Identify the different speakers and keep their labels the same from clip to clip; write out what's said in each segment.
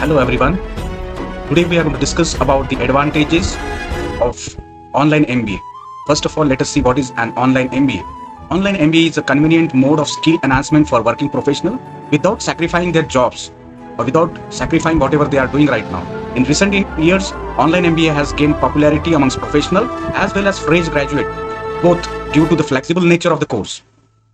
Speaker 1: Hello everyone. Today we are going to discuss about the advantages of online MBA. First of all, let us see what is an online MBA. Online MBA is a convenient mode of skill enhancement for working professionals without sacrificing their jobs or without sacrificing whatever they are doing right now. In recent years, online MBA has gained popularity amongst professionals as well as fresh graduates, both due to the flexible nature of the course.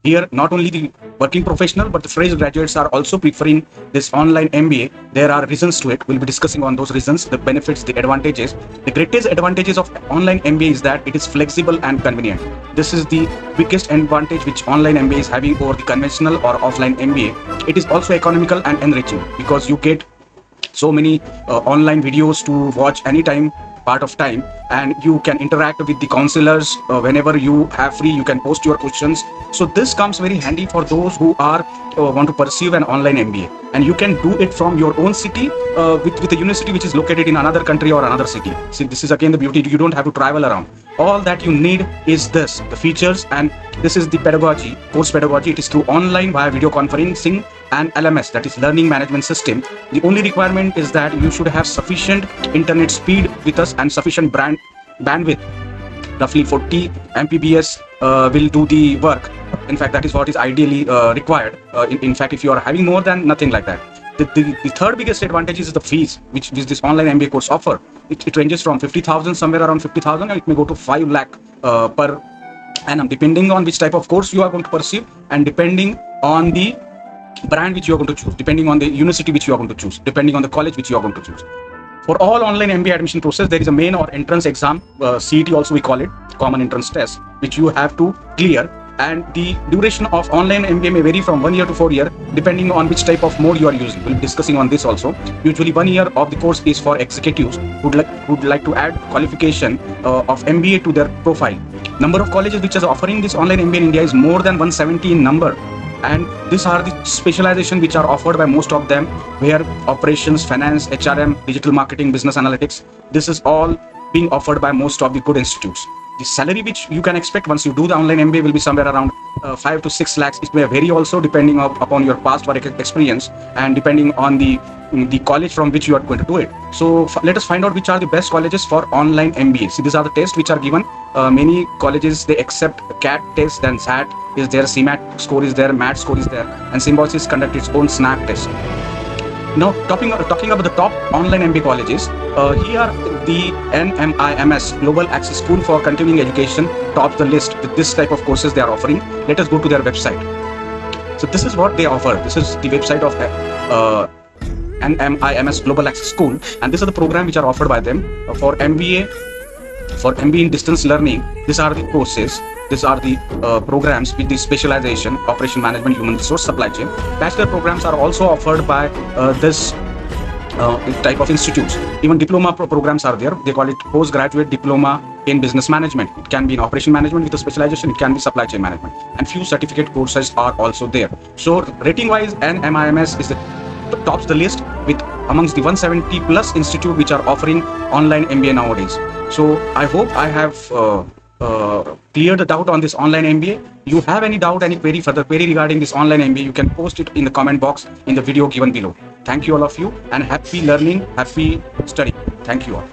Speaker 1: Here, not only the working professional, but the fresh graduates are also preferring this online MBA. There are reasons to it. We'll be discussing on those reasons, the benefits, the advantages. The greatest advantages of online MBA is that it is flexible and convenient. This is the biggest advantage which online MBA is having over the conventional or offline MBA. It is also economical and enriching because you get so many online videos to watch anytime part of time, and you can interact with the counselors whenever you have free. You can post your questions, so this comes very handy for those who are want to pursue an online MBA, and you can do it from your own city with a university which is located in another country or another city. See, this is again the beauty. You don't have to travel around. All that you need is this, the features, and this is the pedagogy, course pedagogy. It is through online via video conferencing and LMS, that is learning management system. The only requirement is that you should have sufficient internet speed with us and sufficient bandwidth. Roughly 40 Mbps will do the work. In fact, that is what is ideally required. In fact, if you are having more than nothing like that. The third biggest advantage is the fees which this online MBA course offer. It ranges from 50,000, somewhere around 50,000, and it may go to 5 lakh per annum, depending on which type of course you are going to pursue and depending on the brand which you are going to choose, depending on the university which you are going to choose, depending on the college which you are going to choose. For all online MBA admission process, there is a main or entrance exam, CET also we call it, common entrance test, which you have to clear. And the duration of online MBA may vary from 1 year to 4 years, depending on which type of mode you are using. We'll be discussing on this also. Usually 1 year of the course is for executives who would like to add qualification of MBA to their profile. Number of colleges which are offering this online MBA in India is more than 170 in number. And these are the specialization which are offered by most of them, where operations, finance, HRM, digital marketing, business analytics, this is all being offered by most of the good institutes. The salary which you can expect once you do the online MBA will be somewhere around 5 to 6 lakhs. It may vary also depending upon your past work experience and depending on the college from which you are going to do it. So let us find out which are the best colleges for online MBA. See, these are the tests which are given. Many colleges, they accept CAT test, then SAT is there, CMAT score is there, MAT score is there, and Symbiosis conduct its own SNAP test. Now, talking about the top online MBA colleges, here the NMIMS Global Access School for Continuing Education tops the list with this type of courses they are offering. Let us go to their website. So this is what they offer. This is the website of NMIMS Global Access School, and these are the programs which are offered by them for MBA. For MBA in distance learning, these are the courses. These are the programs with the specialization, operation management, human resource, supply chain. Bachelor programs are also offered by this type of institutes. Even diploma programs are there. They call it postgraduate diploma in business management. It can be in operation management with a specialization. It can be supply chain management. And few certificate courses are also there. So rating wise, NMIMS is tops the list with amongst the 170 plus institute which are offering online MBA nowadays. So I hope I have clear the doubt on this online MBA. You have any doubt, any further query regarding this online MBA, you can post it in the comment box in the video given below. Thank you all of you, and happy learning, happy study. Thank you all.